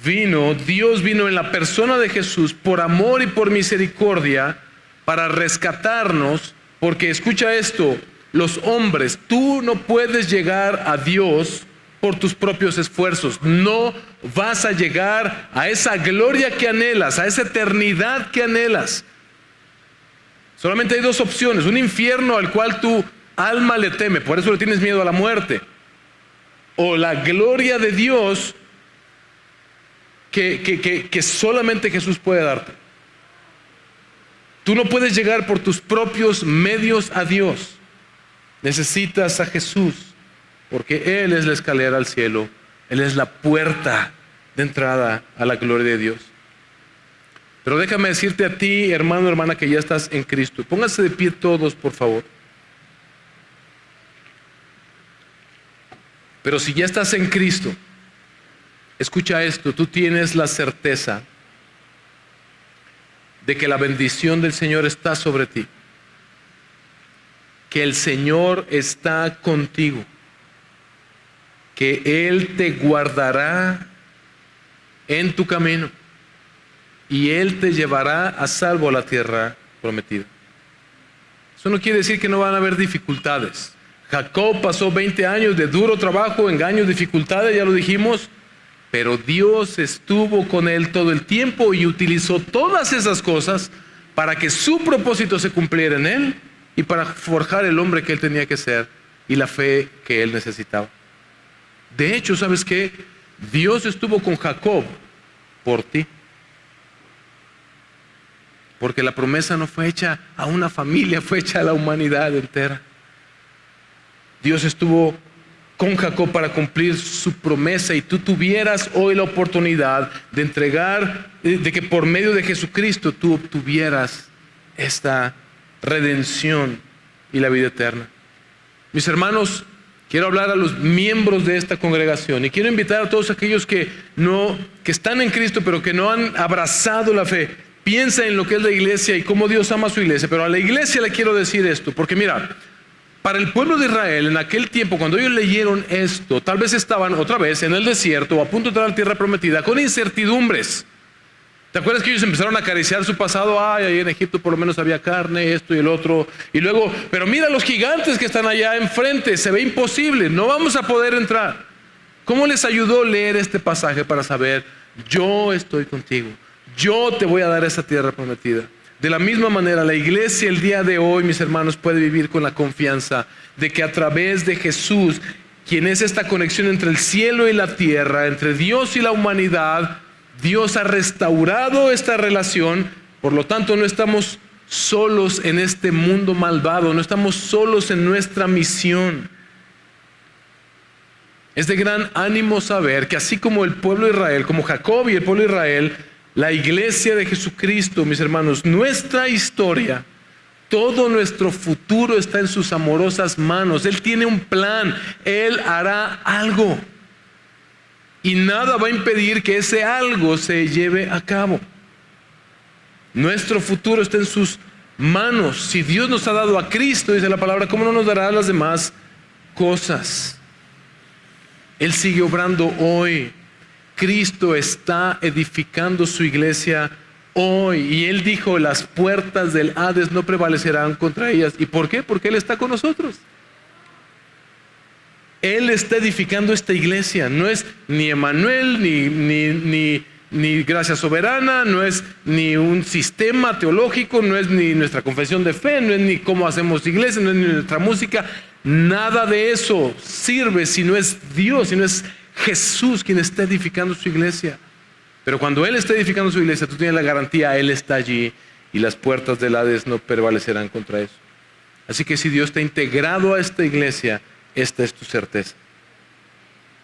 vino, Dios vino en la persona de Jesús por amor y por misericordia para rescatarnos, porque escucha esto, los hombres, tú no puedes llegar a Dios por tus propios esfuerzos. No vas a llegar a esa gloria que anhelas, a esa eternidad que anhelas. Solamente hay dos opciones: un infierno al cual tu alma le teme, por eso le tienes miedo a la muerte, o la gloria de Dios que solamente Jesús puede darte. Tú no puedes llegar por tus propios medios a Dios. Necesitas a Jesús, porque Él es la escalera al cielo. Él es la puerta de entrada a la gloria de Dios. Pero déjame decirte a ti, hermano, hermana, que ya estás en Cristo. Pónganse de pie todos, por favor. Pero si ya estás en Cristo, escucha esto, tú tienes la certeza de que la bendición del Señor está sobre ti, que el Señor está contigo, que Él te guardará en tu camino y Él te llevará a salvo a la tierra prometida. Eso no quiere decir que no van a haber dificultades. Jacob pasó 20 años de duro trabajo, engaños, dificultades, ya lo dijimos, pero Dios estuvo con él todo el tiempo y utilizó todas esas cosas para que su propósito se cumpliera en él y para forjar el hombre que él tenía que ser y la fe que él necesitaba. De hecho, ¿sabes qué? Dios estuvo con Jacob por ti. Porque la promesa no fue hecha a una familia, fue hecha a la humanidad entera. Dios estuvo con Jacob para cumplir su promesa y tú tuvieras hoy la oportunidad de entregar, de que por medio de Jesucristo tú obtuvieras esta redención y la vida eterna. Mis hermanos, quiero hablar a los miembros de esta congregación y quiero invitar a todos aquellos que están en Cristo pero que no han abrazado la fe. Piensa en lo que es la iglesia y cómo Dios ama a su iglesia, pero a la iglesia le quiero decir esto, porque mira, para el pueblo de Israel en aquel tiempo, cuando ellos leyeron esto, tal vez estaban otra vez en el desierto o a punto de entrar a la tierra prometida con incertidumbres. ¿Te acuerdas que ellos empezaron a acariciar su pasado? Ay, ahí en Egipto por lo menos había carne, esto y el otro. Y luego, pero mira los gigantes que están allá enfrente, se ve imposible, no vamos a poder entrar. ¿Cómo les ayudó leer este pasaje para saber, yo estoy contigo, yo te voy a dar esa tierra prometida? De la misma manera, la iglesia el día de hoy, mis hermanos, puede vivir con la confianza de que a través de Jesús, quien es esta conexión entre el cielo y la tierra, entre Dios y la humanidad, Dios ha restaurado esta relación, por lo tanto no estamos solos en este mundo malvado, no estamos solos en nuestra misión. Es de gran ánimo saber que así como el pueblo de Israel, como Jacob y el pueblo de Israel, la iglesia de Jesucristo, mis hermanos, nuestra historia, todo nuestro futuro está en sus amorosas manos. Él tiene un plan, Él hará algo. Y nada va a impedir que ese algo se lleve a cabo. Nuestro futuro está en sus manos. Si Dios nos ha dado a Cristo, dice la palabra, ¿cómo no nos dará las demás cosas? Él sigue obrando hoy. Cristo está edificando su iglesia hoy. Y Él dijo, las puertas del Hades no prevalecerán contra ellas. ¿Y por qué? Porque Él está con nosotros. Él está edificando esta iglesia. No es ni Emmanuel, ni gracia soberana, no es ni un sistema teológico, no es ni nuestra confesión de fe, no es ni cómo hacemos iglesia, no es ni nuestra música. Nada de eso sirve si no es Dios, si no es Jesús quien está edificando su iglesia. Pero cuando Él está edificando su iglesia, tú tienes la garantía, Él está allí y las puertas del Hades no prevalecerán contra eso. Así que si Dios te ha integrado a esta iglesia, esta es tu certeza.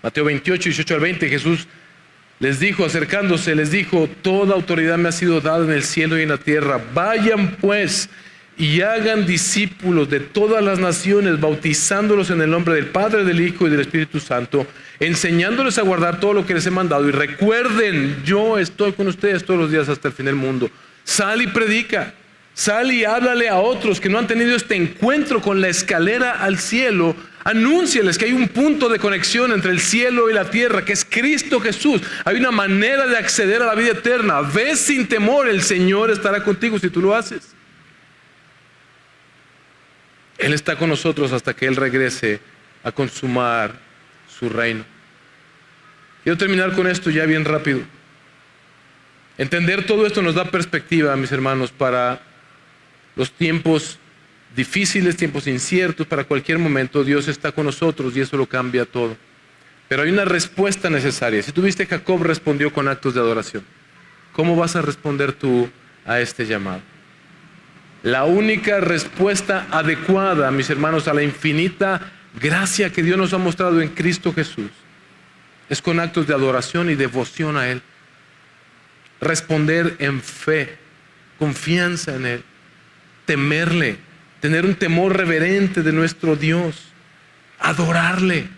Mateo 28, 18 al 20, Jesús les dijo, acercándose, les dijo, toda autoridad me ha sido dada en el cielo y en la tierra. Vayan pues y hagan discípulos de todas las naciones, bautizándolos en el nombre del Padre, del Hijo y del Espíritu Santo, enseñándoles a guardar todo lo que les he mandado. Y recuerden, yo estoy con ustedes todos los días hasta el fin del mundo. Sal y predica. Sal y háblale a otros que no han tenido este encuentro con la escalera al cielo. Anúnciales que hay un punto de conexión entre el cielo y la tierra, que es Cristo Jesús. Hay una manera de acceder a la vida eterna. Ve sin temor, el Señor estará contigo si tú lo haces. Él está con nosotros hasta que Él regrese a consumar su reino. Quiero terminar con esto ya bien rápido. Entender todo esto nos da perspectiva, mis hermanos, para los tiempos difíciles, tiempos inciertos, para cualquier momento. Dios está con nosotros y eso lo cambia todo. Pero hay una respuesta necesaria. Si tú viste, Jacob respondió con actos de adoración. ¿Cómo vas a responder tú a este llamado? La única respuesta adecuada, mis hermanos, a la infinita gracia que Dios nos ha mostrado en Cristo Jesús es con actos de adoración y devoción a Él. Responder en fe, confianza en Él, temerle, tener un temor reverente de nuestro Dios, adorarle,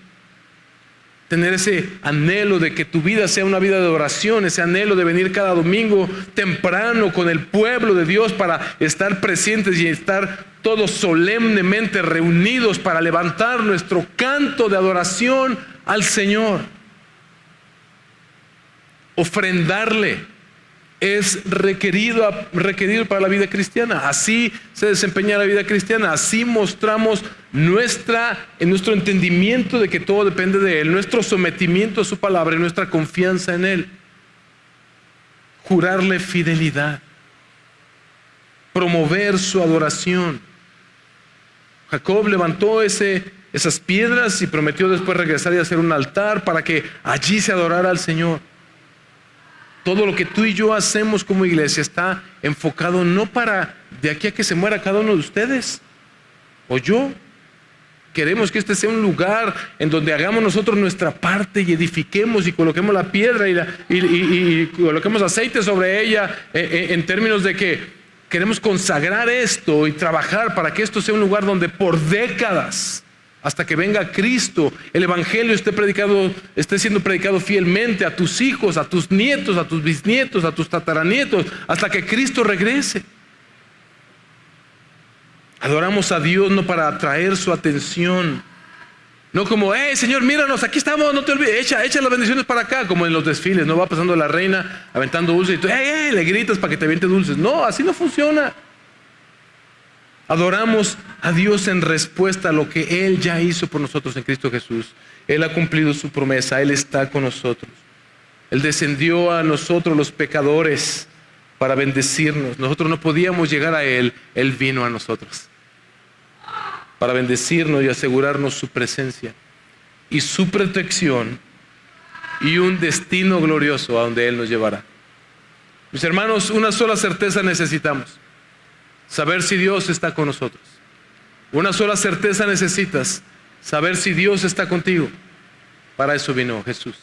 tener ese anhelo de que tu vida sea una vida de oración, ese anhelo de venir cada domingo temprano con el pueblo de Dios para estar presentes y estar todos solemnemente reunidos para levantar nuestro canto de adoración al Señor. Ofrendarle es requerido para la vida cristiana. Así se desempeña la vida cristiana. Así mostramos nuestro entendimiento de que todo depende de Él, nuestro sometimiento a su palabra y nuestra confianza en Él. Jurarle fidelidad, promover su adoración. Jacob levantó esas piedras y prometió después regresar y hacer un altar para que allí se adorara al Señor. Todo lo que tú y yo hacemos como iglesia está enfocado no para de aquí a que se muera cada uno de ustedes o yo. Queremos que este sea un lugar en donde hagamos nosotros nuestra parte y edifiquemos y coloquemos la piedra y coloquemos aceite sobre ella en términos de que queremos consagrar esto y trabajar para que esto sea un lugar donde por décadas, hasta que venga Cristo, el Evangelio esté siendo predicado fielmente a tus hijos, a tus nietos, a tus bisnietos, a tus tataranietos, hasta que Cristo regrese. Adoramos a Dios no para atraer su atención, no como, Señor, míranos, aquí estamos, no te olvides, echa las bendiciones para acá, como en los desfiles, no va pasando la reina aventando dulces y tú, le gritas para que te aviente dulces. No, así no funciona. Adoramos a Dios en respuesta a lo que Él ya hizo por nosotros en Cristo Jesús. Él ha cumplido su promesa, Él está con nosotros. Él descendió a nosotros los pecadores para bendecirnos. Nosotros no podíamos llegar a Él, Él vino a nosotros para bendecirnos y asegurarnos su presencia y su protección y un destino glorioso a donde Él nos llevará. Mis hermanos, una sola certeza necesitamos: saber si Dios está con nosotros. Una sola certeza necesitas: saber si Dios está contigo. Para eso vino Jesús.